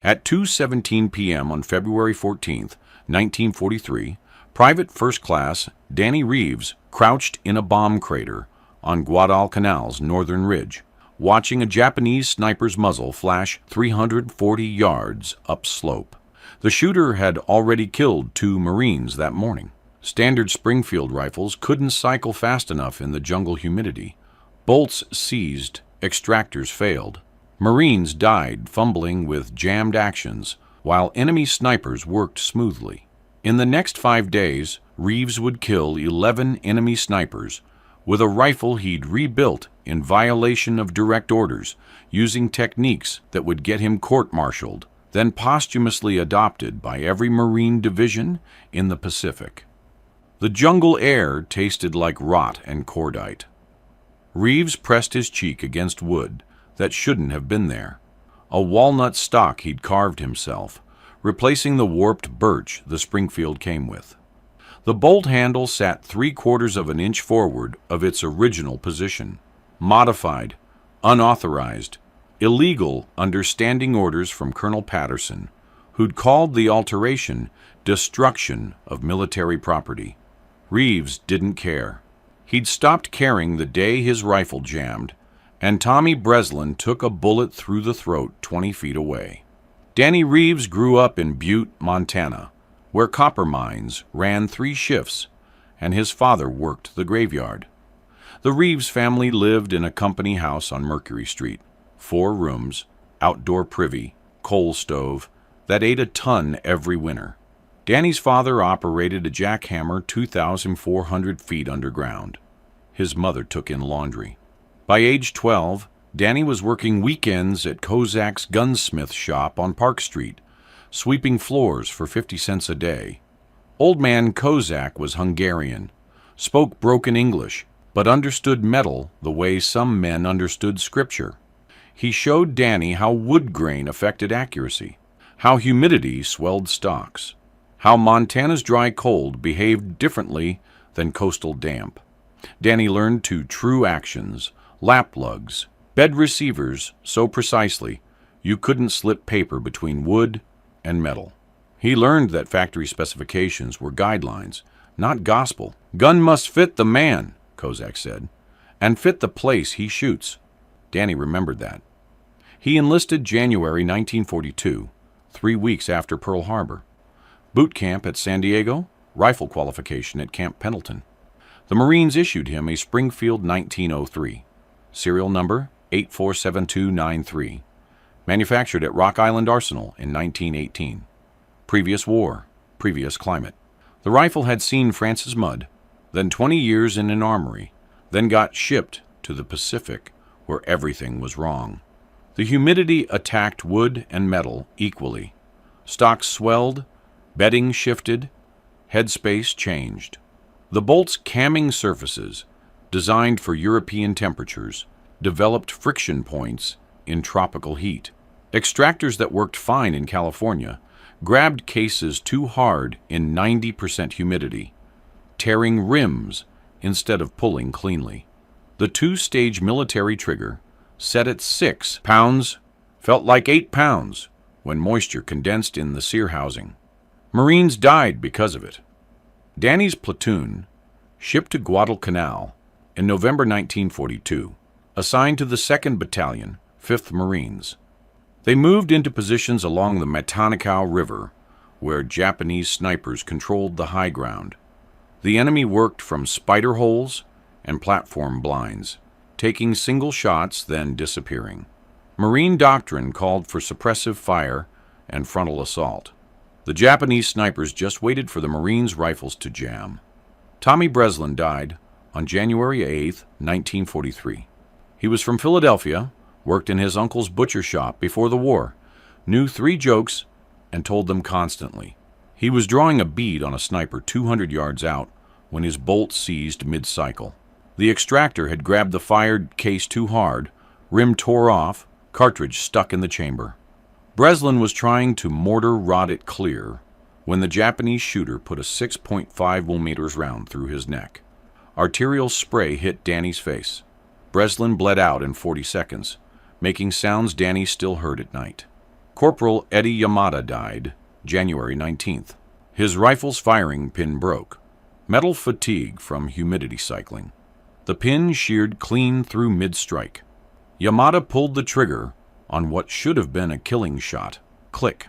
At 2:17 p.m. on February 14, 1943, Private First Class Danny Reeves crouched in a bomb crater on Guadalcanal's northern ridge, watching a Japanese sniper's muzzle flash 340 yards upslope. The shooter had already killed 2 Marines that morning. Standard Springfield rifles couldn't cycle fast enough in the jungle humidity. Bolts seized, extractors failed. Marines died fumbling with jammed actions, while enemy snipers worked smoothly. In the next 5 days, Reeves would kill 11 enemy snipers with a rifle he'd rebuilt in violation of direct orders, using techniques that would get him court-martialed, then posthumously adopted by every Marine division in the Pacific. The jungle air tasted like rot and cordite. Reeves pressed his cheek against wood that shouldn't have been there, a walnut stock he'd carved himself, replacing the warped birch the Springfield came with. The bolt handle sat 3/4 of an inch forward of its original position. Modified, unauthorized, illegal under standing orders from Colonel Patterson, who'd called the alteration destruction of military property. Reeves didn't care. He'd stopped caring the day his rifle jammed, and Tommy Breslin took a bullet through the throat 20 feet away. Danny Reeves grew up in Butte, Montana, where copper mines ran 3 shifts, and his father worked the graveyard. The Reeves family lived in a company house on Mercury Street, 4 rooms, outdoor privy, coal stove, that ate a ton every winter. Danny's father operated a jackhammer 2,400 feet underground. His mother took in laundry. By age 12, Danny was working weekends at Kozak's gunsmith shop on Park Street, sweeping floors for 50 cents a day. Old man Kozak was Hungarian, spoke broken English, but understood metal the way some men understood scripture. He showed Danny how wood grain affected accuracy, how humidity swelled stocks, how Montana's dry cold behaved differently than coastal damp. Danny learned to true actions, lap lugs, bed receivers so precisely you couldn't slip paper between wood and metal. He learned that factory specifications were guidelines, not gospel. "Gun must fit the man," Kozak said, "and fit the place he shoots." Danny remembered that. He enlisted January 1942, 3 weeks after Pearl Harbor. Boot camp at San Diego, rifle qualification at Camp Pendleton. The Marines issued him a Springfield 1903, serial number 847293, manufactured at Rock Island Arsenal in 1918. Previous war, previous climate. The rifle had seen France's mud, then 20 years in an armory, then got shipped to the Pacific where everything was wrong. The humidity attacked wood and metal equally. Stocks swelled, bedding shifted, headspace changed. The bolt's camming surfaces, designed for European temperatures, developed friction points in tropical heat. Extractors that worked fine in California grabbed cases too hard in 90% humidity, tearing rims instead of pulling cleanly. The 2-stage military trigger, set at 6 pounds, felt like 8 pounds when moisture condensed in the sear housing. Marines died because of it. Danny's platoon, shipped to Guadalcanal in November 1942, assigned to the 2nd Battalion, 5th Marines. They moved into positions along the Matanikaw River, where Japanese snipers controlled the high ground. The enemy worked from spider holes and platform blinds, taking single shots, then disappearing. Marine doctrine called for suppressive fire and frontal assault. The Japanese snipers just waited for the Marines' rifles to jam. Tommy Breslin died on January 8, 1943. He was from Philadelphia, worked in his uncle's butcher shop before the war, knew 3 jokes, and told them constantly. He was drawing a bead on a sniper 200 yards out when his bolt seized mid-cycle. The extractor had grabbed the fired case too hard, rim tore off, cartridge stuck in the chamber. Breslin was trying to mortar rod it clear when the Japanese shooter put a 6.5mm round through his neck. Arterial spray hit Danny's face. Breslin bled out in 40 seconds, making sounds Danny still heard at night. Corporal Eddie Yamada died January 19th. His rifle's firing pin broke. Metal fatigue from humidity cycling. The pin sheared clean through mid-strike. Yamada pulled the trigger on what should have been a killing shot. Click.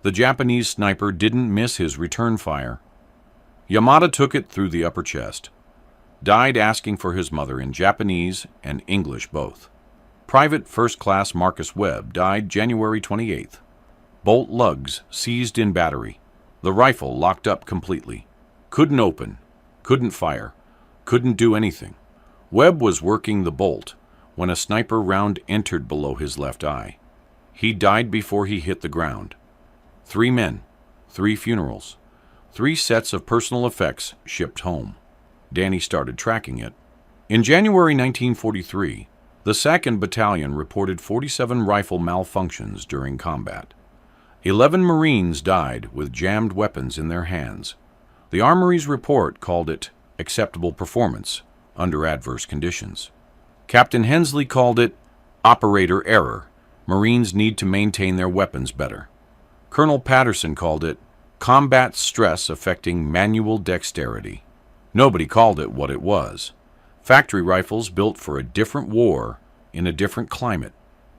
The Japanese sniper didn't miss his return fire. Yamada took it through the upper chest. Died asking for his mother in Japanese and English both. Private First Class Marcus Webb died January 28th. Bolt lugs seized in battery. The rifle locked up completely. Couldn't open. Couldn't fire. Couldn't do anything. Webb was working the bolt when a sniper round entered below his left eye. He died before he hit the ground. 3 men, 3 funerals, 3 sets of personal effects shipped home. Danny started tracking it. In January 1943, the 2nd Battalion reported 47 rifle malfunctions during combat. 11 Marines died with jammed weapons in their hands. The Armory's report called it acceptable performance under adverse conditions. Captain Hensley called it operator error. Marines need to maintain their weapons better. Colonel Patterson called it combat stress affecting manual dexterity. Nobody called it what it was. Factory rifles built for a different war in a different climate,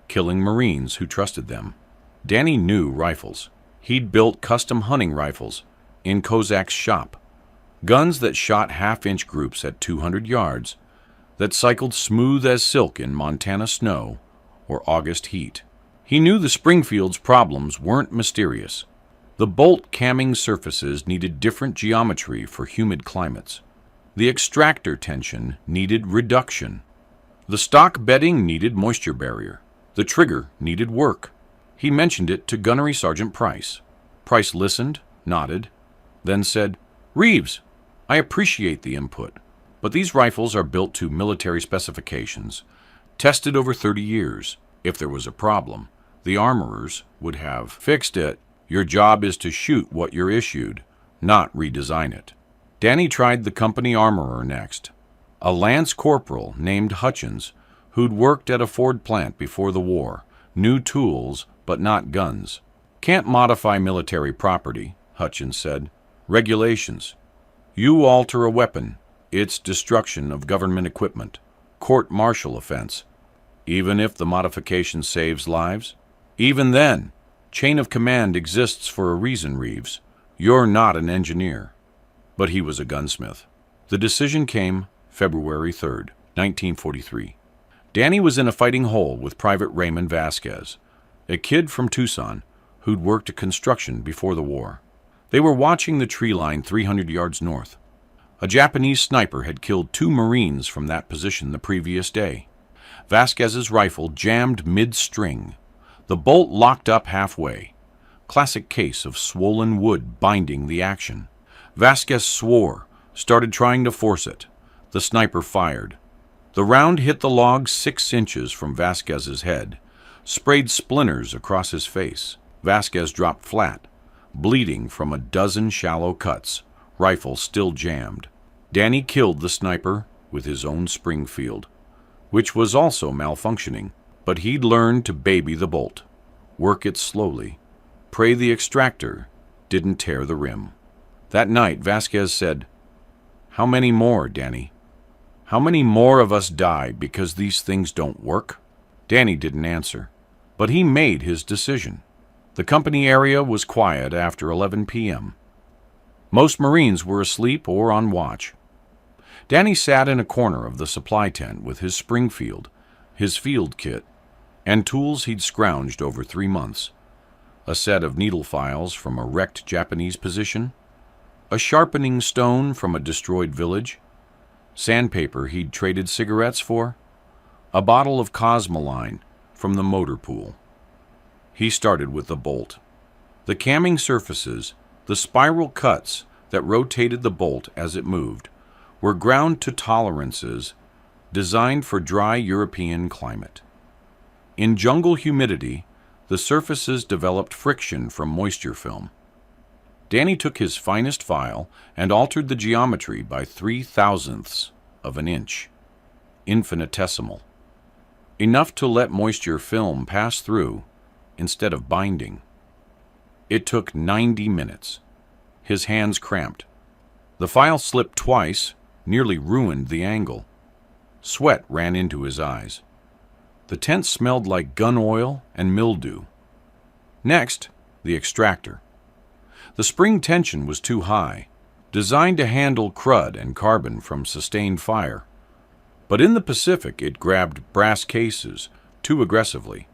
killing Marines who trusted them. Danny knew rifles. He'd built custom hunting rifles in Kozak's shop. Guns that shot half-inch groups at 200 yards, that cycled smooth as silk in Montana snow or August heat. He knew the Springfield's problems weren't mysterious. The bolt camming surfaces needed different geometry for humid climates. The extractor tension needed reduction. The stock bedding needed moisture barrier. The trigger needed work. He mentioned it to Gunnery Sergeant Price. Price listened, nodded, then said, "Reeves, I appreciate the input, but these rifles are built to military specifications, tested over 30 years. If there was a problem, the armorers would have fixed it. Your job is to shoot what you're issued, not redesign it." Danny tried the company armorer next, a lance corporal named Hutchins, who'd worked at a Ford plant before the war, knew tools but not guns. "Can't modify military property," Hutchins said. "Regulations. You alter a weapon, it's destruction of government equipment, court-martial offense. Even if the modification saves lives? Even then, chain of command exists for a reason, Reeves. You're not an engineer." But he was a gunsmith. The decision came February 3rd, 1943. Danny was in a fighting hole with Private Raymond Vasquez, a kid from Tucson who'd worked at construction before the war. They were watching the tree line 300 yards north. A Japanese sniper had killed 2 Marines from that position the previous day. Vasquez's rifle jammed mid-string. The bolt locked up halfway. Classic case of swollen wood binding the action. Vasquez swore, started trying to force it. The sniper fired. The round hit the log 6 inches from Vasquez's head, sprayed splinters across his face. Vasquez dropped flat, bleeding from a dozen shallow cuts, rifle still jammed. Danny killed the sniper with his own Springfield, which was also malfunctioning, but he'd learned to baby the bolt, work it slowly, pray the extractor didn't tear the rim. That night, Vasquez said, "How many more, Danny? How many more of us die because these things don't work?" Danny didn't answer, but he made his decision. The company area was quiet after 11 p.m. Most Marines were asleep or on watch. Danny sat in a corner of the supply tent with his Springfield, his field kit, and tools he'd scrounged over 3 months. A set of needle files from a wrecked Japanese position, a sharpening stone from a destroyed village, sandpaper he'd traded cigarettes for, a bottle of Cosmoline from the motor pool. He started with the bolt. The camming surfaces, the spiral cuts that rotated the bolt as it moved, were ground to tolerances designed for dry European climate. In jungle humidity, the surfaces developed friction from moisture film. Danny took his finest file and altered the geometry by 0.003 of an inch, infinitesimal, enough to let moisture film pass through instead of binding. It took 90 minutes. His hands cramped. The file slipped twice, nearly ruined the angle. Sweat ran into his eyes. The tent smelled like gun oil and mildew. Next, the extractor. The spring tension was too high, designed to handle crud and carbon from sustained fire. But in the Pacific, it grabbed brass cases too aggressively.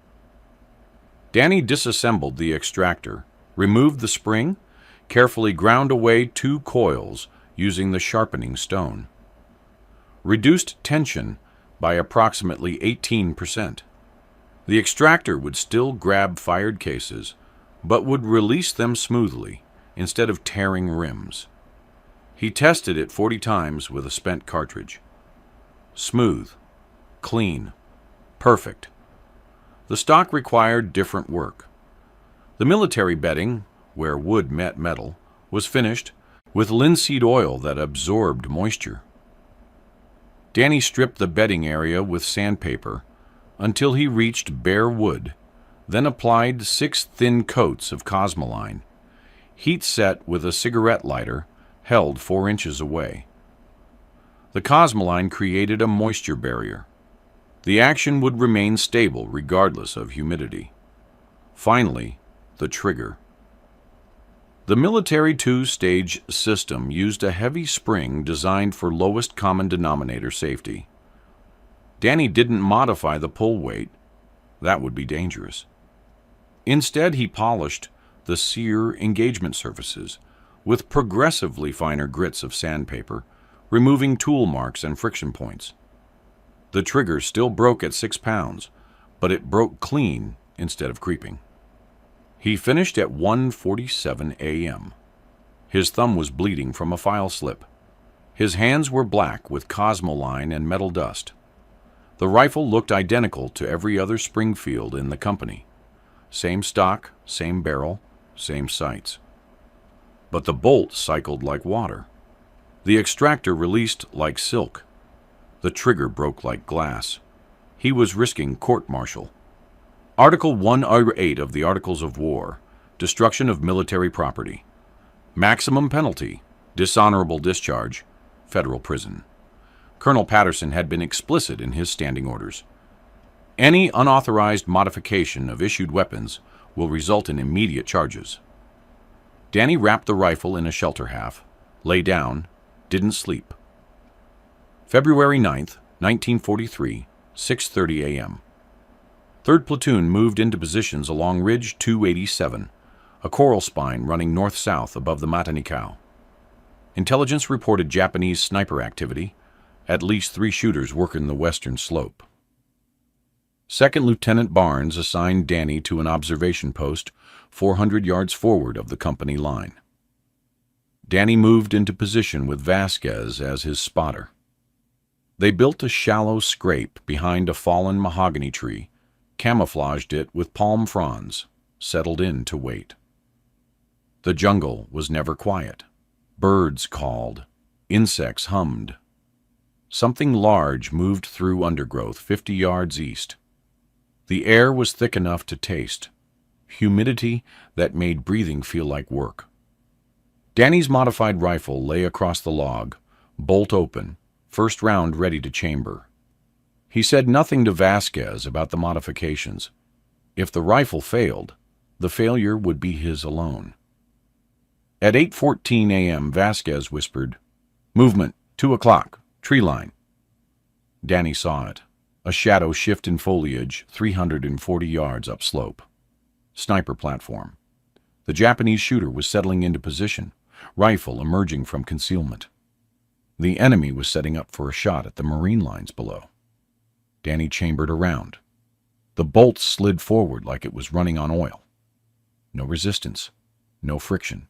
Danny disassembled the extractor, removed the spring, carefully ground away 2 coils using the sharpening stone. Reduced tension by approximately 18%. The extractor would still grab fired cases, but would release them smoothly instead of tearing rims. He tested it 40 times with a spent cartridge. Smooth, clean, perfect. The stock required different work. The military bedding, where wood met metal, was finished with linseed oil that absorbed moisture. Danny stripped the bedding area with sandpaper until he reached bare wood, then applied 6 thin coats of Cosmoline, heat set with a cigarette lighter held 4 inches away. The Cosmoline created a moisture barrier. The action would remain stable regardless of humidity. Finally, the trigger. The military 2-stage system used a heavy spring designed for lowest common denominator safety. Danny didn't modify the pull weight. That would be dangerous. Instead, he polished the sear engagement surfaces with progressively finer grits of sandpaper, removing tool marks and friction points. The trigger still broke at 6 pounds, but it broke clean instead of creeping. He finished at 1:47 a.m. His thumb was bleeding from a file slip. His hands were black with Cosmoline and metal dust. The rifle looked identical to every other Springfield in the company. Same stock, same barrel, same sights. But the bolt cycled like water. The extractor released like silk. The trigger broke like glass. He was risking court-martial. Article 108 of the Articles of War, destruction of military property. Maximum penalty, dishonorable discharge, federal prison. Colonel Patterson had been explicit in his standing orders. Any unauthorized modification of issued weapons will result in immediate charges. Danny wrapped the rifle in a shelter half, lay down, didn't sleep. February 9th, 1943, 6:30 a.m. 3rd Platoon moved into positions along Ridge 287, a coral spine running north-south above the Matanikau. Intelligence reported Japanese sniper activity. At least 3 shooters working the western slope. 2nd Lieutenant Barnes assigned Danny to an observation post 400 yards forward of the company line. Danny moved into position with Vasquez as his spotter. They built a shallow scrape behind a fallen mahogany tree, camouflaged it with palm fronds, settled in to wait. The jungle was never quiet. Birds called. Insects hummed. Something large moved through undergrowth 50 yards east. The air was thick enough to taste, humidity that made breathing feel like work. Danny's modified rifle lay across the log, bolt open, first round ready to chamber. He said nothing to Vasquez about the modifications. If the rifle failed, the failure would be his alone. At 8:14 a.m., Vasquez whispered, "Movement, 2 o'clock. Tree line." Danny saw it. A shadow shift in foliage 340 yards upslope. Sniper platform. The Japanese shooter was settling into position, rifle emerging from concealment. The enemy was setting up for a shot at the marine lines below. Danny chambered around. The bolt slid forward like it was running on oil. No resistance, no friction.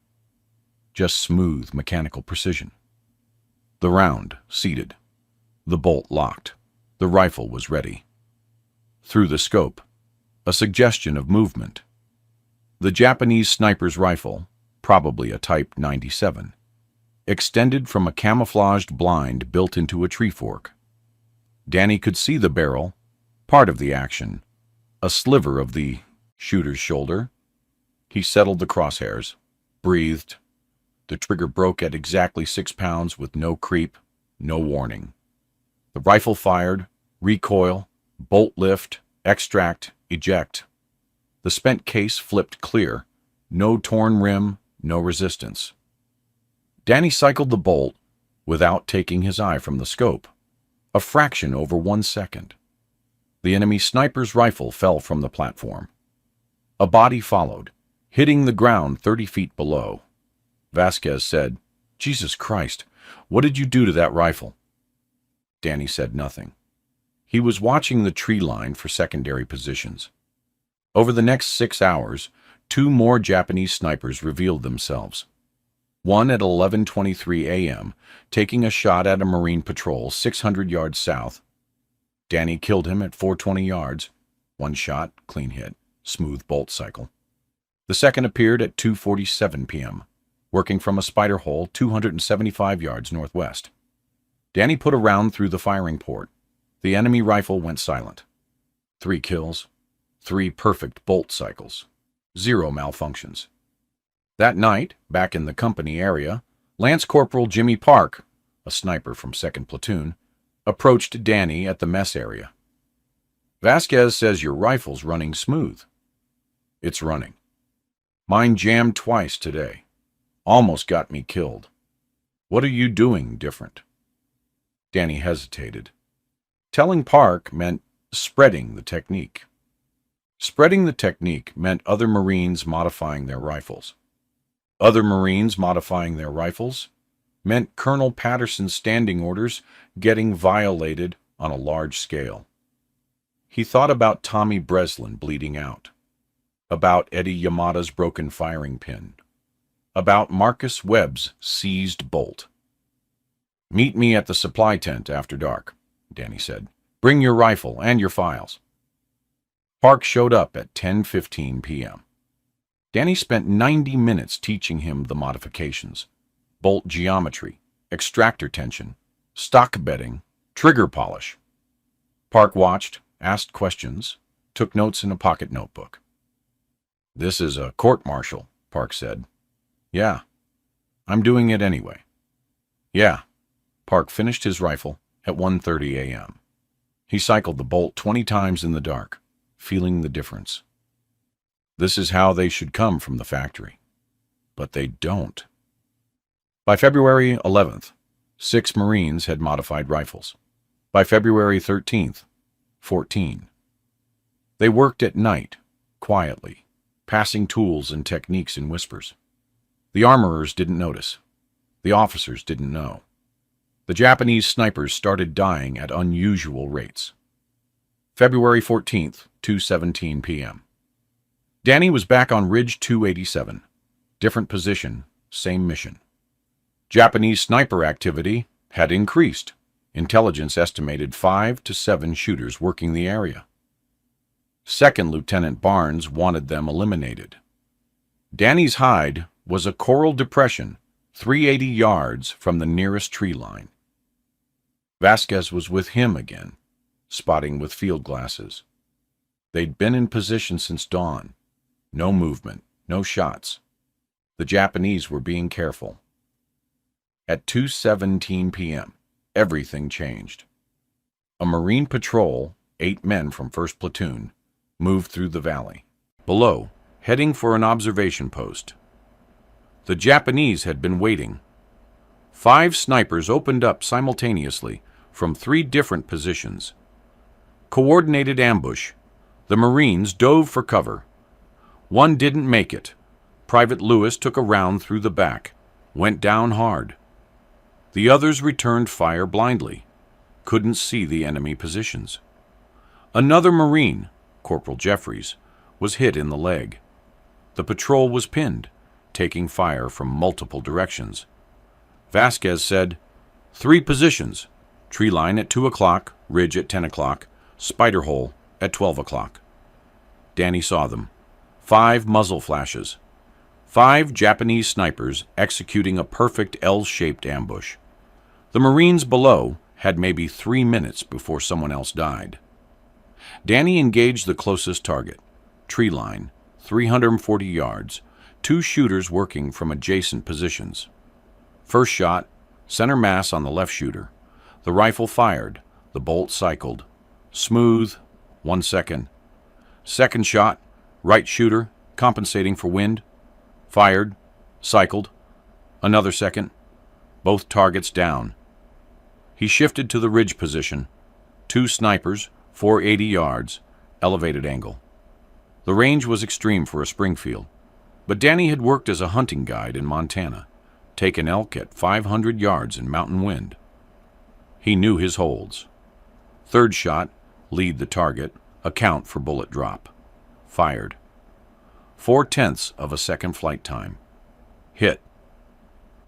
Just smooth mechanical precision. The round seated. The bolt locked. The rifle was ready. Through the scope, a suggestion of movement. The Japanese sniper's rifle, probably a Type 97, extended from a camouflaged blind built into a tree fork. Danny could see the barrel, part of the action, a sliver of the shooter's shoulder. He settled the crosshairs, breathed. The trigger broke at exactly 6 pounds with no creep, no warning. The rifle fired, recoil, bolt lift, extract, eject. The spent case flipped clear, no torn rim, no resistance. Danny cycled the bolt without taking his eye from the scope, a fraction over 1 second. The enemy sniper's rifle fell from the platform. A body followed, hitting the ground 30 feet below. Vasquez said, "Jesus Christ, what did you do to that rifle?" Danny said nothing. He was watching the tree line for secondary positions. Over the next 6 hours, 2 more Japanese snipers revealed themselves. One at 11:23 a.m., taking a shot at a Marine patrol 600 yards south. Danny killed him at 420 yards. 1 shot, clean hit, smooth bolt cycle. The second appeared at 2:47 p.m., working from a spider hole 275 yards northwest. Danny put a round through the firing port. The enemy rifle went silent. 3 kills, 3 perfect bolt cycles, 0 malfunctions. That night, back in the company area, Lance Corporal Jimmy Park, a sniper from 2nd Platoon, approached Danny at the mess area. "Vasquez says your rifle's running smooth." "It's running. Mine jammed twice today. Almost got me killed. What are you doing different?" Danny hesitated. Telling Park meant spreading the technique. Spreading the technique meant other Marines modifying their rifles. Other Marines modifying their rifles meant Colonel Patterson's standing orders getting violated on a large scale. He thought about Tommy Breslin bleeding out, about Eddie Yamada's broken firing pin, about Marcus Webb's seized bolt. "Meet me at the supply tent after dark," Danny said. "Bring your rifle and your files." Park showed up at 10:15 p.m. Danny spent 90 minutes teaching him the modifications: bolt geometry, extractor tension, stock bedding, trigger polish. Park watched, asked questions, took notes in a pocket notebook. "This is a court-martial," Park said. "Yeah. I'm doing it anyway." "Yeah." Park finished his rifle at 1:30 a.m. He cycled the bolt 20 times in the dark, feeling the difference. This is how they should come from the factory. But they don't. By February 11th, 6 Marines had modified rifles. By February 13th, 14. They worked at night, quietly, passing tools and techniques in whispers. The armorers didn't notice. The officers didn't know. The Japanese snipers started dying at unusual rates. February 14th, 2:17 p.m. Danny was back on Ridge 287. Different position, same mission. Japanese sniper activity had increased. Intelligence estimated 5 to 7 shooters working the area. 2nd Lieutenant Barnes wanted them eliminated. Danny's hide was a coral depression 380 yards from the nearest tree line. Vasquez was with him again, spotting with field glasses. They'd been in position since dawn. No movement, no shots. The Japanese were being careful. At 2:17 p.m., everything changed. A Marine patrol, 8 men from 1st Platoon, moved through the valley. Below, heading for an observation post. The Japanese had been waiting. 5 snipers opened up simultaneously from 3 different positions. Coordinated ambush. The Marines dove for cover. One didn't make it. Private Lewis took a round through the back, went down hard. The others returned fire blindly, couldn't see the enemy positions. Another Marine, Corporal Jeffries, was hit in the leg. The patrol was pinned, taking fire from multiple directions. Vasquez said, 3 positions, tree line at 2 o'clock, ridge at 10 o'clock, spider hole at 12 o'clock. Danny saw them. 5 muzzle flashes. 5 Japanese snipers executing a perfect L-shaped ambush. The Marines below had maybe 3 minutes before someone else died. Danny engaged the closest target, tree line, 340 yards, two shooters working from adjacent positions. First shot, center mass on the left shooter. The rifle fired, the bolt cycled. Smooth, 1 second. Second shot, right shooter, compensating for wind. Fired, cycled. Another second. Both targets down. He shifted to the ridge position. Two snipers, 480 yards, elevated angle. The range was extreme for a Springfield, but Danny had worked as a hunting guide in Montana, taken elk at 500 yards in mountain wind. He knew his holds. Third shot, lead the target, account for bullet drop. Fired. 0.4 of a second flight time. Hit.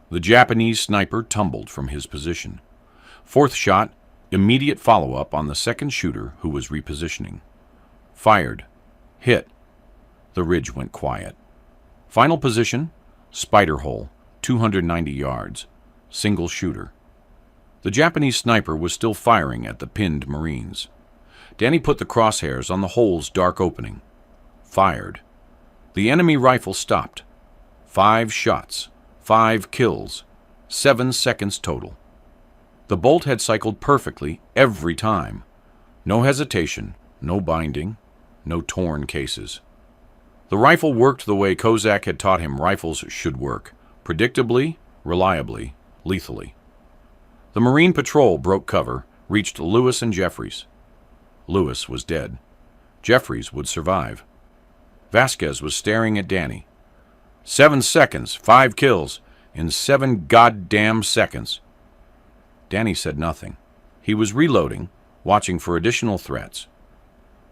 The Japanese sniper tumbled from his position. Fourth shot, immediate follow-up on the second shooter who was repositioning. Fired. Hit. The ridge went quiet. Final position, spider hole, 290 yards. Single shooter. The Japanese sniper was still firing at the pinned Marines. Danny put the crosshairs on the hole's dark opening. Fired. The enemy rifle stopped. 5 shots, 5 kills, 7 seconds total. The bolt had cycled perfectly every time. No hesitation, no binding, no torn cases. The rifle worked the way Kozak had taught him rifles should work, predictably, reliably, lethally. The Marine patrol broke cover, reached Lewis and Jeffries. Lewis was dead. Jeffries would survive. Vasquez was staring at Danny. 7 seconds, 5 kills, in 7 goddamn seconds. Danny said nothing. He was reloading, watching for additional threats.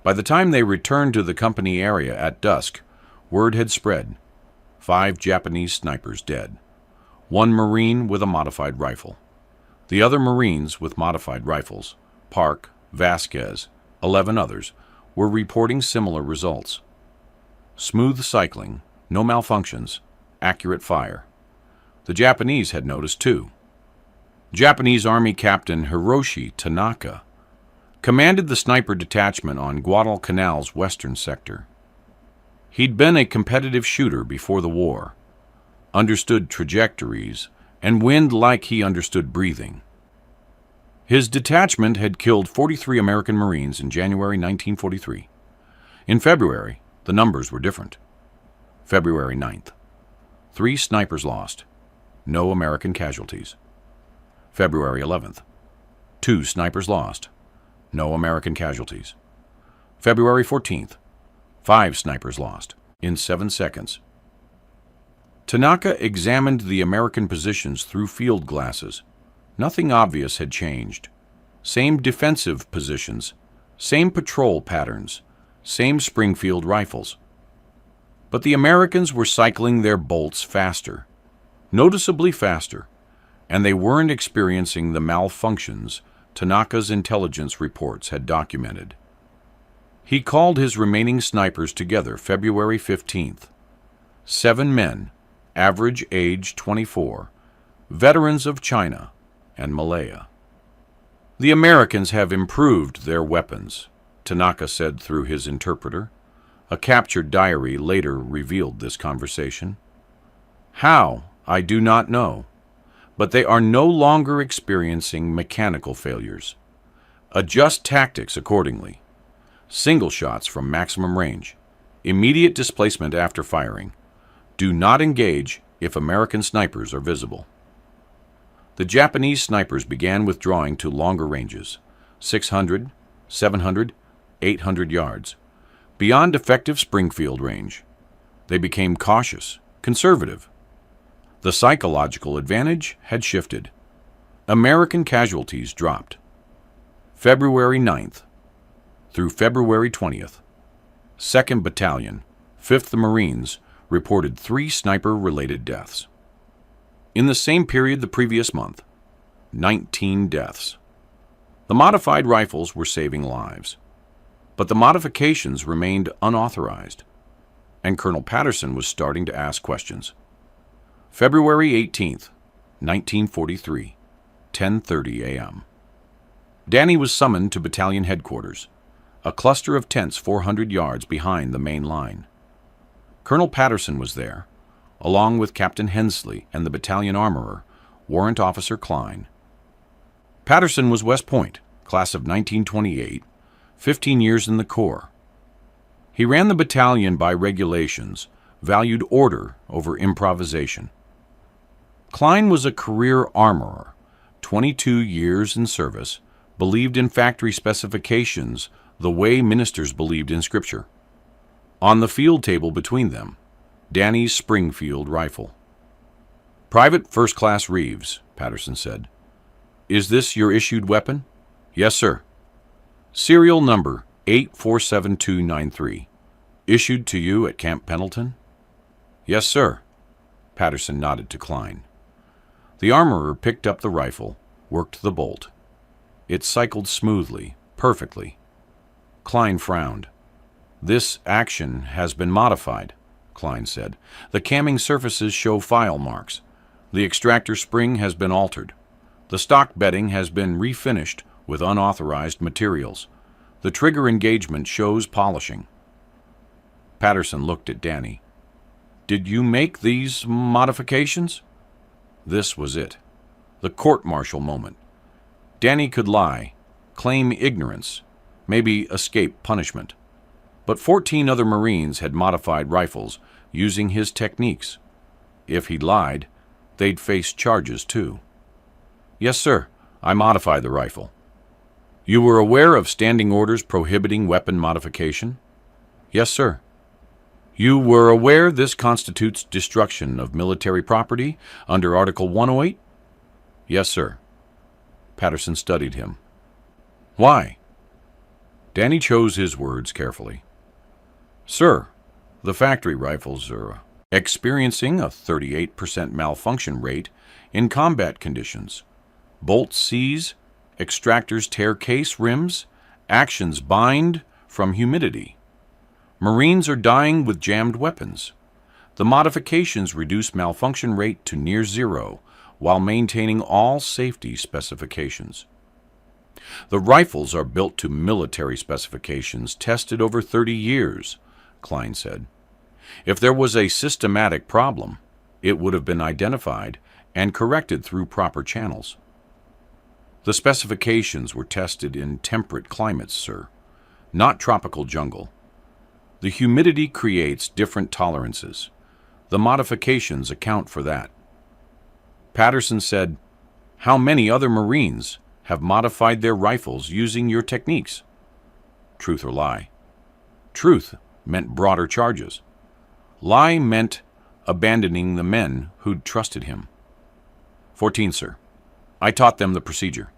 By the time they returned to the company area at dusk, word had spread. 5 Japanese snipers dead. 1 Marine with a modified rifle. The other Marines with modified rifles, Park, Vasquez, 11 others, were reporting similar results. Smooth cycling, no malfunctions, accurate fire. The Japanese had noticed too. Japanese Army Captain Hiroshi Tanaka commanded the sniper detachment on Guadalcanal's western sector. He'd been a competitive shooter before the war, understood trajectories, and wind like he understood breathing. His detachment had killed 43 American Marines in January 1943. In February, the numbers were different. February 9th. 3 snipers lost. No American casualties. February 11th. 2 snipers lost. No American casualties. February 14th. 5 snipers lost, in 7 seconds. Tanaka examined the American positions through field glasses. Nothing obvious had changed. Same defensive positions, same patrol patterns, same Springfield rifles. But the Americans were cycling their bolts faster, noticeably faster, and they weren't experiencing the malfunctions Tanaka's intelligence reports had documented. He called his remaining snipers together February 15th. 7 men, average age 24, veterans of China and Malaya. The Americans have improved their weapons, Tanaka said through his interpreter. A captured diary later revealed this conversation. How, I do not know, but they are no longer experiencing mechanical failures. Adjust tactics accordingly. Single shots from maximum range. Immediate displacement after firing. Do not engage if American snipers are visible. The Japanese snipers began withdrawing to longer ranges, 600, 700, 800 yards, beyond effective Springfield range. They became cautious, conservative. The psychological advantage had shifted. American casualties dropped. February 9th through February 20th, 2nd Battalion, 5th Marines, reported 3 sniper-related deaths. In the same period the previous month, 19 deaths. The modified rifles were saving lives, but the modifications remained unauthorized, and Colonel Patterson was starting to ask questions. February 18th, 1943, 10:30 a.m. Danny was summoned to battalion headquarters. a cluster of tents 400 yards behind the main line. Colonel Patterson was there, along with Captain Hensley and the battalion armorer, Warrant Officer Klein. Patterson was West Point, class of 1928, 15 years in the Corps. He ran the battalion by regulations, valued order over improvisation. Klein was a career armorer, 22 years in service, believed in factory specifications the way ministers believed in Scripture. On the field table between them, Danny's Springfield rifle. "Private First Class Reeves," Patterson said. "Is this your issued weapon?" "Yes, sir." "Serial number 847293. Issued to you at Camp Pendleton?" "Yes, sir." Patterson nodded to Klein. The armorer picked up the rifle, worked the bolt. It cycled smoothly, perfectly. Klein frowned. "This action has been modified," Klein said. "The camming surfaces show file marks. The extractor spring has been altered. The stock bedding has been refinished with unauthorized materials. The trigger engagement shows polishing." Patterson looked at Danny. "Did you make these modifications?" This was it. The court-martial moment. Danny could lie, claim ignorance, maybe escape punishment. But 14 other Marines had modified rifles using his techniques. If he lied, they'd face charges too. "Yes, sir. I modified the rifle." "You were aware of standing orders prohibiting weapon modification?" "Yes, sir." "You were aware this constitutes destruction of military property under Article 108? "Yes, sir." Patterson studied him. "Why?" Danny chose his words carefully. "Sir, the factory rifles are experiencing a 38% malfunction rate in combat conditions. Bolts seize, extractors tear case rims, actions bind from humidity. Marines are dying with jammed weapons. The modifications reduce malfunction rate to near zero while maintaining all safety specifications. The rifles are built to military specifications tested over 30 years, Klein said. If there was a systematic problem, it would have been identified and corrected through proper channels. The specifications were tested in temperate climates, sir, not tropical jungle. The humidity creates different tolerances. The modifications account for that. Patterson said, "How many other Marines have modified their rifles using your techniques?" Truth or lie? Truth meant broader charges. Lie meant abandoning the men who'd trusted him. 14, sir. I taught them the procedure.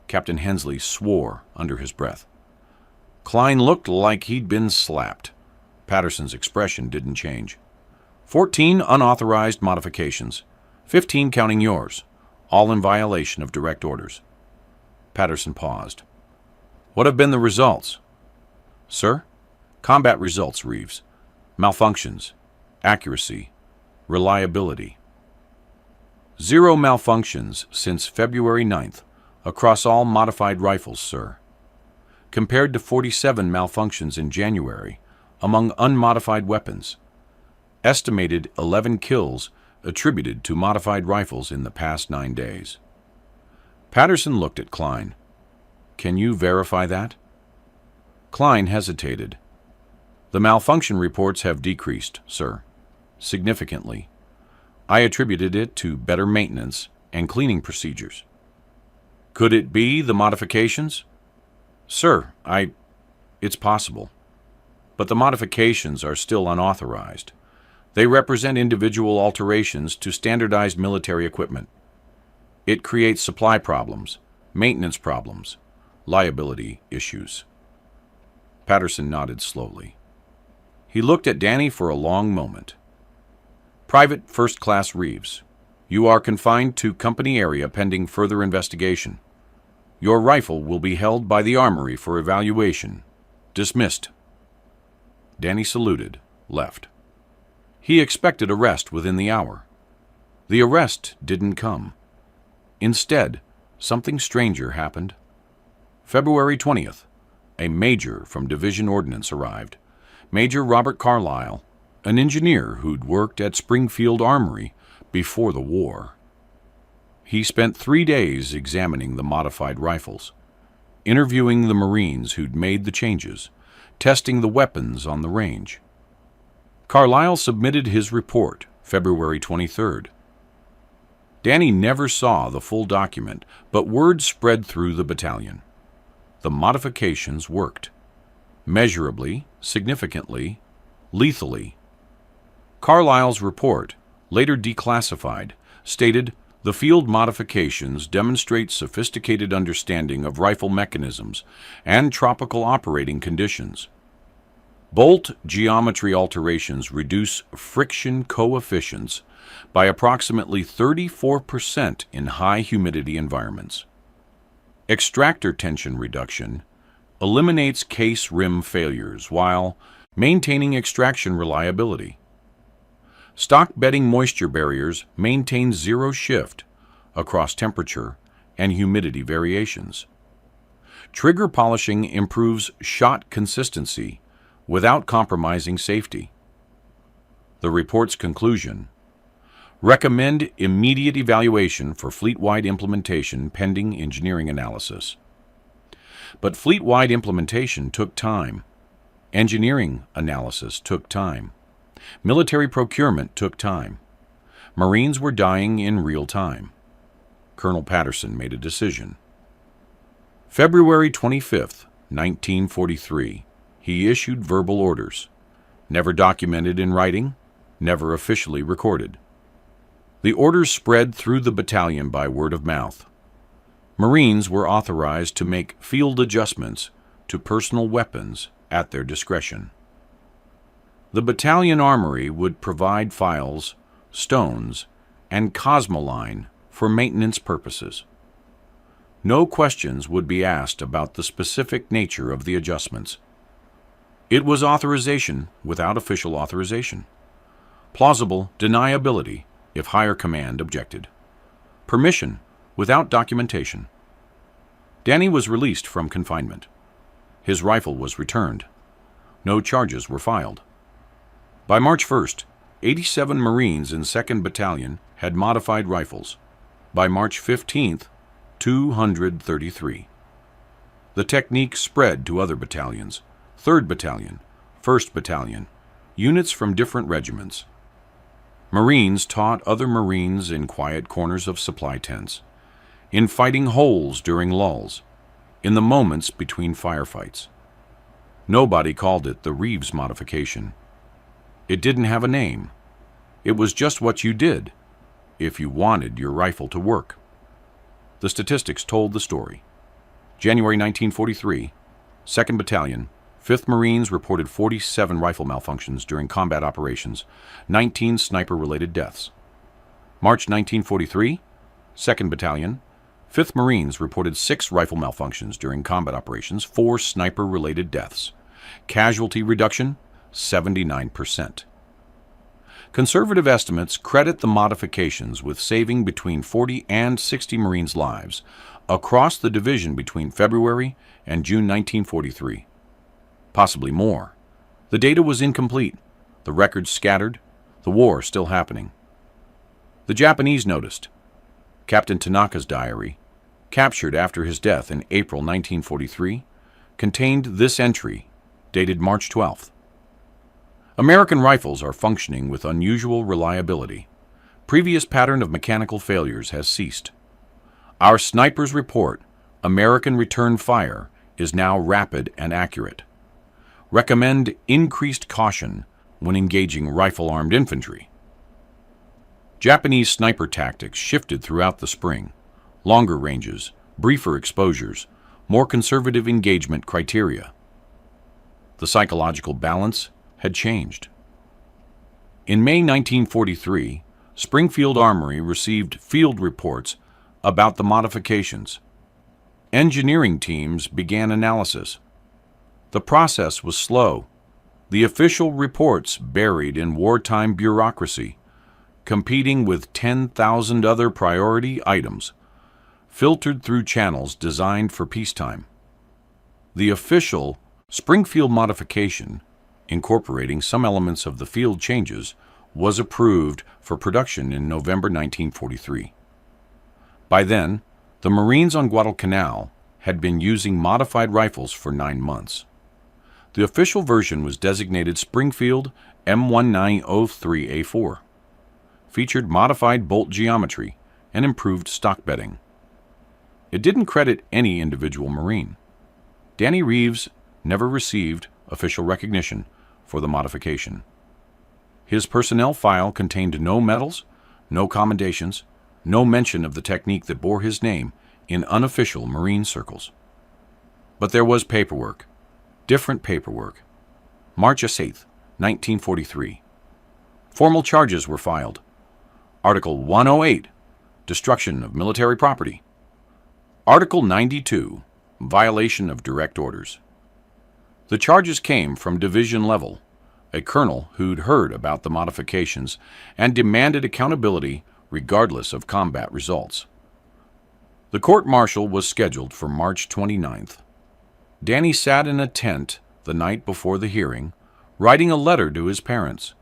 Captain Hensley swore under his breath. Klein looked like he'd been slapped. Patterson's expression didn't change. 14 unauthorized modifications, 15 counting yours, all in violation of direct orders. Patterson paused. What have been the results? Sir? Combat results, Reeves. Malfunctions, accuracy, reliability. 0 malfunctions since February 9th across all modified rifles, sir. Compared to 47 malfunctions in January among unmodified weapons. Estimated 11 kills attributed to modified rifles in the past 9 days. Patterson looked at Klein. Can you verify that? Klein hesitated. The malfunction reports have decreased, sir, significantly. I attributed it to better maintenance and cleaning procedures. Could it be the modifications? Sir, it's possible. But the modifications are still unauthorized. They represent individual alterations to standardized military equipment. It creates supply problems, maintenance problems, liability issues. Patterson nodded slowly. He looked at Danny for a long moment. Private First Class Reeves, you are confined to company area pending further investigation. Your rifle will be held by the armory for evaluation. Dismissed. Danny saluted, left. He expected arrest within the hour. The arrest didn't come. Instead, something stranger happened. February 20th, a major from Division Ordnance arrived, Major Robert Carlyle, an engineer who'd worked at Springfield Armory before the war. He spent 3 days examining the modified rifles, interviewing the Marines who'd made the changes, testing the weapons on the range. Carlyle submitted his report February 23rd. Danny never saw the full document, but word spread through the battalion. The modifications worked. Measurably, significantly, lethally. Carlyle's report, later declassified, stated the field modifications demonstrate sophisticated understanding of rifle mechanisms and tropical operating conditions. Bolt geometry alterations reduce friction coefficients by approximately 34% in high humidity environments. Extractor tension reduction eliminates case rim failures while maintaining extraction reliability. Stock bedding moisture barriers maintain zero shift across temperature and humidity variations. Trigger polishing improves shot consistency without compromising safety. The report's conclusion: recommend immediate evaluation for fleet-wide implementation pending engineering analysis. But fleet-wide implementation took time. Engineering analysis took time. Military procurement took time. Marines were dying in real time. Colonel Patterson made a decision. February 25, 1943, he issued verbal orders, never documented in writing, never officially recorded. The orders spread through the battalion by word of mouth. Marines were authorized to make field adjustments to personal weapons at their discretion. The battalion armory would provide files, stones, and cosmoline for maintenance purposes. No questions would be asked about the specific nature of the adjustments. It was authorization without official authorization. Plausible deniability if higher command objected. Permission without documentation. Danny was released from confinement. His rifle was returned. No charges were filed. By March 1st, 87 Marines in 2nd Battalion had modified rifles. By March 15th, 233. The technique spread to other battalions, 3rd Battalion, 1st Battalion, units from different regiments. Marines taught other Marines in quiet corners of supply tents, in fighting holes during lulls, in the moments between firefights. Nobody called it the Reeves modification. It didn't have a name. It was just what you did if you wanted your rifle to work. The statistics told the story. January 1943, 2nd Battalion, 5th Marines reported 47 rifle malfunctions during combat operations, 19 sniper-related deaths. March 1943, 2nd Battalion, 5th Marines reported 6 rifle malfunctions during combat operations, 4 sniper-related deaths. Casualty reduction, 79%. Conservative estimates credit the modifications with saving between 40 and 60 Marines' lives across the division between February and June 1943. Possibly more. The data was incomplete, the records scattered, the war still happening. The Japanese noticed. Captain Tanaka's diary, captured after his death in April 1943, contained this entry, dated March 12th. American rifles are functioning with unusual reliability. Previous pattern of mechanical failures has ceased. Our snipers report American return fire is now rapid and accurate. Recommend increased caution when engaging rifle-armed infantry. Japanese sniper tactics shifted throughout the spring. Longer ranges, briefer exposures, more conservative engagement criteria. The psychological balance had changed. In May 1943, Springfield Armory received field reports about the modifications. Engineering teams began analysis. The process was slow. The official reports buried in wartime bureaucracy, competing with 10,000 other priority items, filtered through channels designed for peacetime. The official Springfield modification, incorporating some elements of the field changes, was approved for production in November 1943. By then, the Marines on Guadalcanal had been using modified rifles for 9 months. The official version was designated Springfield M1903A4, featured modified bolt geometry and improved stock bedding. It didn't credit any individual Marine. Danny Reeves never received official recognition for the modification. His personnel file contained no medals, no commendations, no mention of the technique that bore his name in unofficial Marine circles. But there was paperwork, different paperwork. March 8, 1943. Formal charges were filed. Article 108, destruction of military property. Article 92, violation of direct orders. The charges came from division level, a colonel who'd heard about the modifications and demanded accountability regardless of combat results. The court-martial was scheduled for March 29th. Danny sat in a tent the night before the hearing, writing a letter to his parents.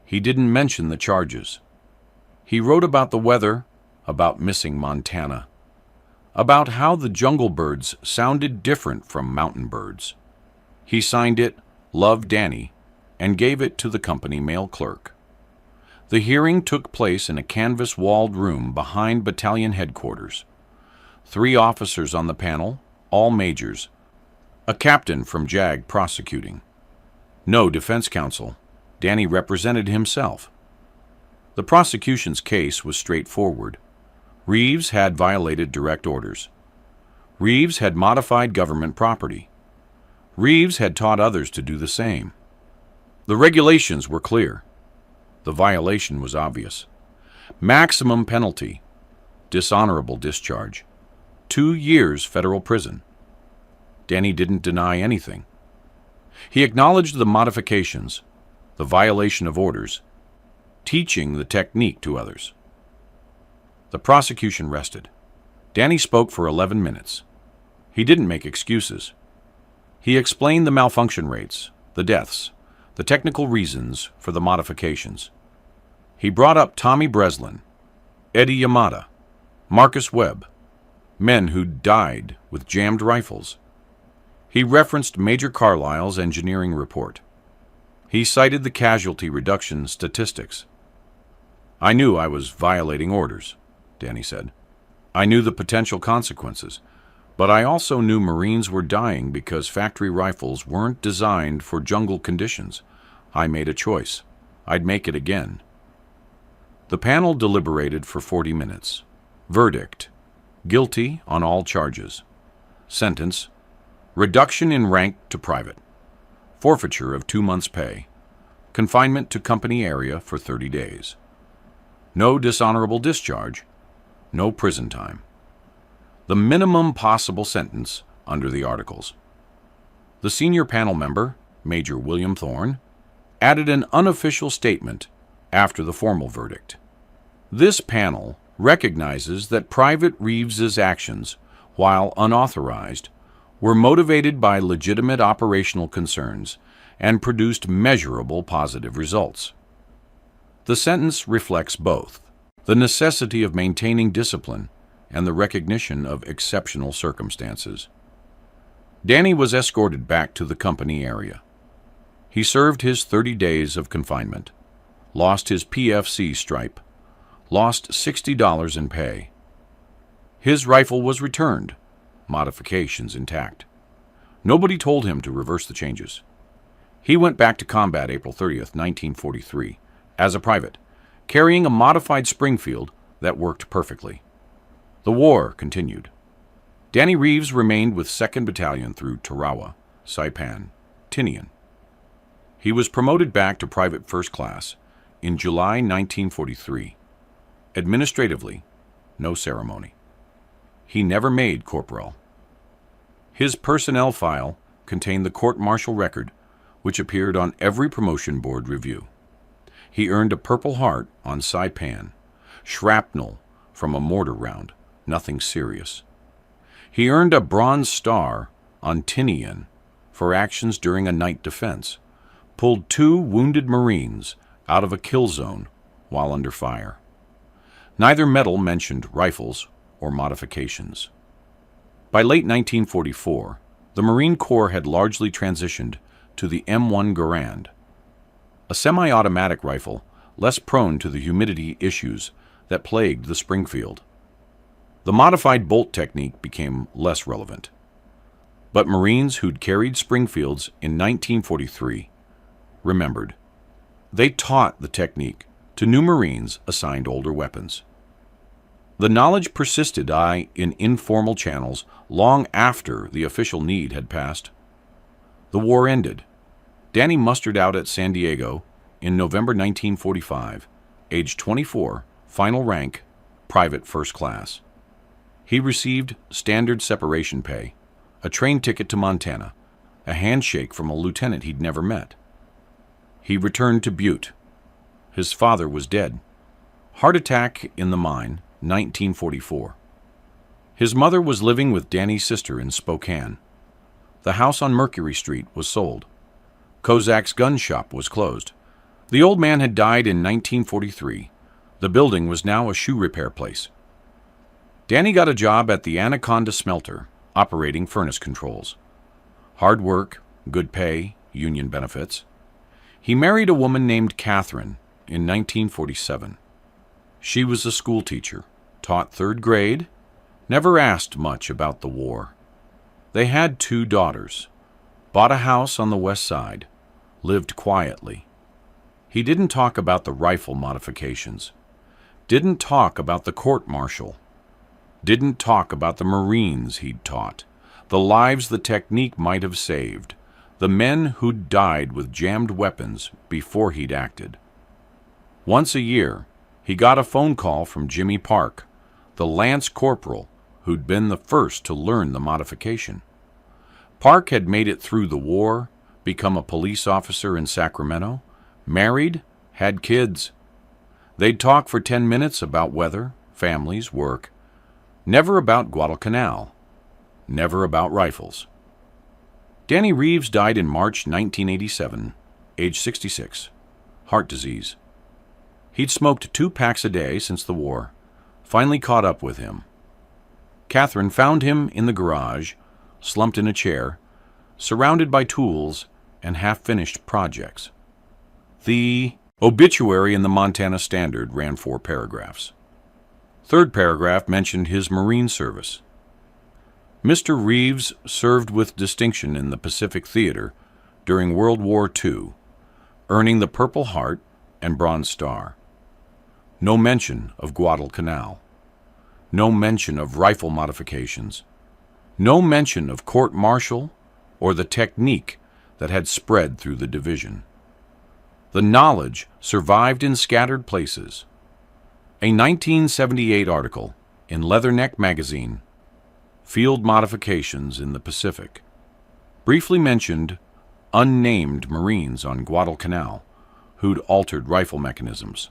He didn't mention the charges. He wrote about the weather, about missing Montana, about how the jungle birds sounded different from mountain birds. He signed it, "Love Danny," and gave it to the company mail clerk. The hearing took place in a canvas-walled room behind battalion headquarters. 3 officers on the panel, all majors. A captain from JAG prosecuting. No defense counsel. Danny represented himself. The prosecution's case was straightforward. Reeves had violated direct orders. Reeves had modified government property. Reeves had taught others to do the same. The regulations were clear. The violation was obvious. Maximum penalty, dishonorable discharge, 2 years federal prison. Danny didn't deny anything. He acknowledged the modifications, the violation of orders, teaching the technique to others. The prosecution rested. Danny spoke for 11 minutes. He didn't make excuses. He explained the malfunction rates, the deaths, the technical reasons for the modifications. He brought up Tommy Breslin, Eddie Yamada, Marcus Webb, men who'd died with jammed rifles. He referenced Major Carlisle's engineering report. He cited the casualty reduction statistics. "I knew I was violating orders," Danny said. "I knew the potential consequences, but I also knew Marines were dying because factory rifles weren't designed for jungle conditions. I made a choice. I'd make it again." The panel deliberated for 40 minutes. Verdict: guilty on all charges. Sentence: reduction in rank to private. Forfeiture of 2 months' pay. Confinement to company area for 30 days. No dishonorable discharge. No prison time. The minimum possible sentence under the articles. The senior panel member, Major William Thorne, added an unofficial statement after the formal verdict. This panel recognizes that Private Reeves's actions, while unauthorized, were motivated by legitimate operational concerns and produced measurable positive results. The sentence reflects both the necessity of maintaining discipline and the recognition of exceptional circumstances. Danny was escorted back to the company area. He served his 30 days of confinement, lost his PFC stripe, lost $60 in pay. His rifle was returned, modifications intact. Nobody told him to reverse the changes. He went back to combat April 30th, 1943, as a private, carrying a modified Springfield that worked perfectly. The war continued. Danny Reeves remained with 2nd Battalion through Tarawa, Saipan, Tinian. He was promoted back to Private First Class in July 1943. Administratively, no ceremony. He never made corporal. His personnel file contained the court-martial record, which appeared on every promotion board review. He earned a Purple Heart on Saipan, shrapnel from a mortar round, nothing serious. He earned a Bronze Star on Tinian for actions during a night defense, pulled 2 wounded Marines out of a kill zone while under fire. Neither medal mentioned rifles or modifications. By late 1944, the Marine Corps had largely transitioned to the M1 Garand, a semi-automatic rifle less prone to the humidity issues that plagued the Springfield. The modified bolt technique became less relevant. But Marines who'd carried Springfields in 1943 remembered. They taught the technique to new Marines assigned older weapons. The knowledge persisted in informal channels long after the official need had passed. The war ended. Danny mustered out at San Diego in November 1945, age 24, final rank, private first class. He received standard separation pay, a train ticket to Montana, a handshake from a lieutenant he'd never met. He returned to Butte. His father was dead. Heart attack in the mine, 1944. His mother was living with Danny's sister in Spokane. The house on Mercury Street was sold. Kozak's gun shop was closed. The old man had died in 1943. The building was now a shoe repair place. Danny got a job at the Anaconda Smelter, operating furnace controls. Hard work, good pay, union benefits. He married a woman named Catherine in 1947. She was a school teacher, taught 3rd grade, never asked much about the war. They had 2 daughters, bought a house on the west side, lived quietly. He didn't talk about the rifle modifications, didn't talk about the court-martial, didn't talk about the Marines he'd taught, the lives the technique might have saved, the men who'd died with jammed weapons before he'd acted. Once a year, he got a phone call from Jimmy Park, the lance corporal who'd been the first to learn the modification. Park had made it through the war, become a police officer in Sacramento, married, had kids. They'd talk for 10 minutes about weather, families, work, never about Guadalcanal, never about rifles. Danny Reeves died in March 1987, age 66, heart disease. He'd smoked 2 packs a day since the war, finally caught up with him. Catherine found him in the garage, slumped in a chair, surrounded by tools and half-finished projects. The obituary in the Montana Standard ran 4 paragraphs. 3rd paragraph mentioned his Marine service. Mr. Reeves served with distinction in the Pacific Theater during World War II, earning the Purple Heart and Bronze Star. No mention of Guadalcanal. No mention of rifle modifications. No mention of court-martial or the technique that had spread through the division. The knowledge survived in scattered places. A 1978 article in Leatherneck magazine, Field Modifications in the Pacific, briefly mentioned unnamed Marines on Guadalcanal who'd altered rifle mechanisms.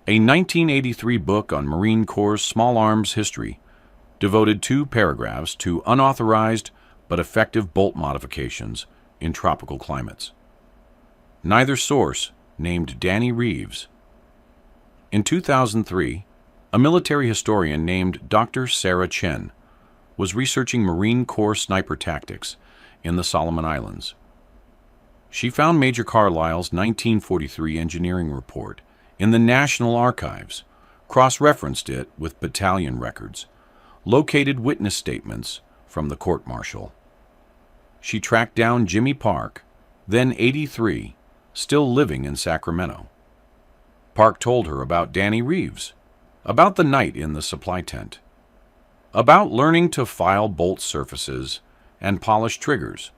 A 1983 book on Marine Corps' small arms history devoted 2 paragraphs to unauthorized but effective bolt modifications in tropical climates. Neither source named Danny Reeves. In 2003, a military historian named Dr. Sarah Chen was researching Marine Corps sniper tactics in the Solomon Islands. She found Major Carlisle's 1943 engineering report in the National Archives, cross-referenced it with battalion records, located witness statements from the court-martial. She tracked down Jimmy Park, then 83, still living in Sacramento. Park told her about Danny Reeves, about the night in the supply tent, about learning to file bolt surfaces and polish triggers,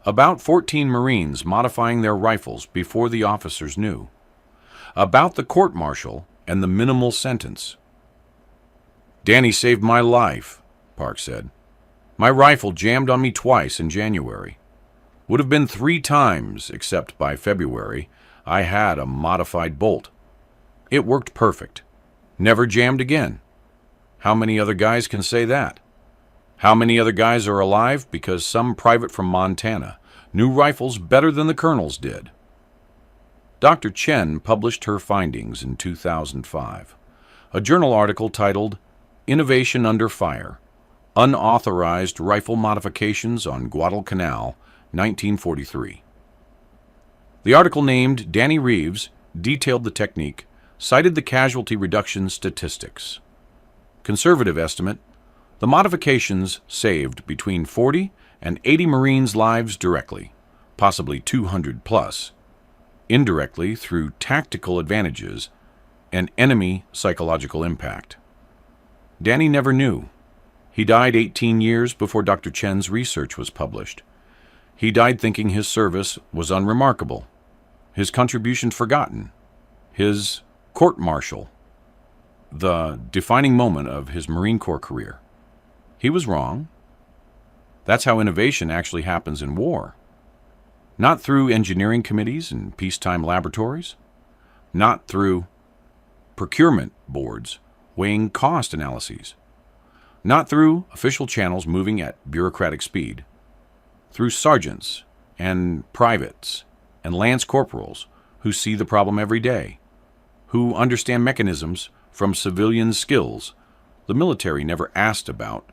about 14 Marines modifying their rifles before the officers knew, about the court-martial and the minimal sentence. "Danny saved my life," Park said. "My rifle jammed on me twice in January. Would have been 3 times, except by February I had a modified bolt. It worked perfect. Never jammed again. How many other guys can say that? How many other guys are alive? Because some private from Montana knew rifles better than the colonels did. Dr. Chen published her findings in 2005, a journal article titled Innovation Under Fire, Unauthorized Rifle Modifications on Guadalcanal, 1943. The article, named Danny Reeves, detailed the technique, cited the casualty reduction statistics. Conservative estimate, the modifications saved between 40 and 80 Marines' lives directly, possibly 200 plus, indirectly through tactical advantages and enemy psychological impact. Danny never knew. He died 18 years before Dr. Chen's research was published. He died thinking his service was unremarkable, his contribution forgotten, his court-martial, the defining moment of his Marine Corps career. He was wrong. That's how innovation actually happens in war. Not through engineering committees and peacetime laboratories, not through procurement boards weighing cost analyses, not through official channels moving at bureaucratic speed, through sergeants and privates and lance corporals who see the problem every day, who understand mechanisms from civilian skills the military never asked about,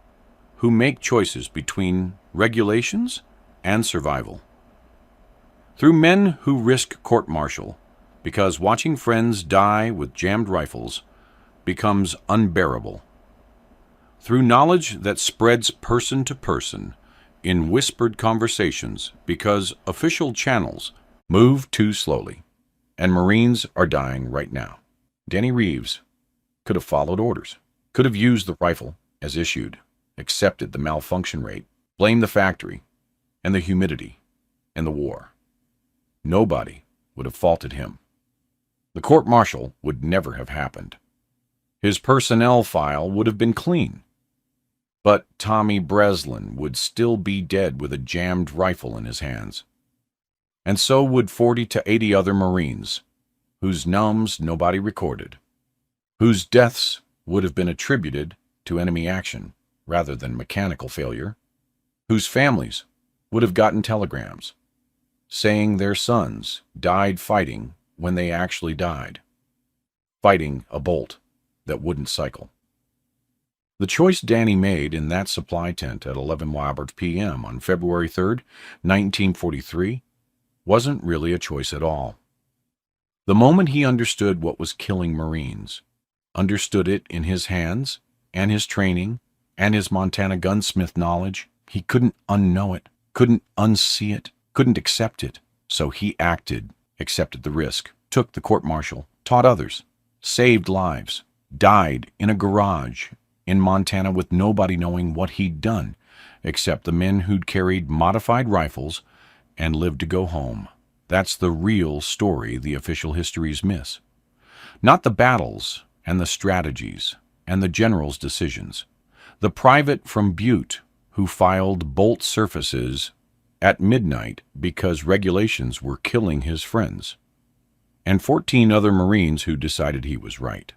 who make choices between regulations and survival. Through men who risk court-martial because watching friends die with jammed rifles becomes unbearable. Through knowledge that spreads person to person in whispered conversations because official channels move too slowly, and Marines are dying right now. Danny Reeves could have followed orders, could have used the rifle as issued, accepted the malfunction rate, blamed the factory and the humidity and the war. Nobody would have faulted him. The court-martial would never have happened. His personnel file would have been clean. But Tommy Breslin would still be dead with a jammed rifle in his hands. And so would 40 to 80 other Marines, whose numbs nobody recorded, whose deaths would have been attributed to enemy action rather than mechanical failure, whose families would have gotten telegrams saying their sons died fighting when they actually died, fighting a bolt that wouldn't cycle. The choice Danny made in that supply tent at 11 p.m. on February 3rd, 1943, wasn't really a choice at all. The moment he understood what was killing Marines, understood it in his hands and his training and his Montana gunsmith knowledge, he couldn't unknow it, couldn't unsee it, couldn't accept it. So he acted, accepted the risk, took the court-martial, taught others, saved lives, died in a garage in Montana with nobody knowing what he'd done, except the men who'd carried modified rifles and lived to go home. That's the real story the official histories miss. Not the battles and the strategies and the general's decisions. The private from Butte who filed bolt surfaces at midnight because regulations were killing his friends, and 14 other Marines who decided he was right.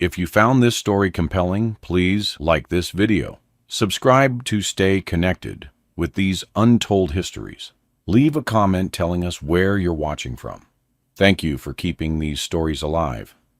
If you found this story compelling, please like this video. Subscribe to stay connected with these untold histories. Leave a comment telling us where you're watching from. Thank you for keeping these stories alive.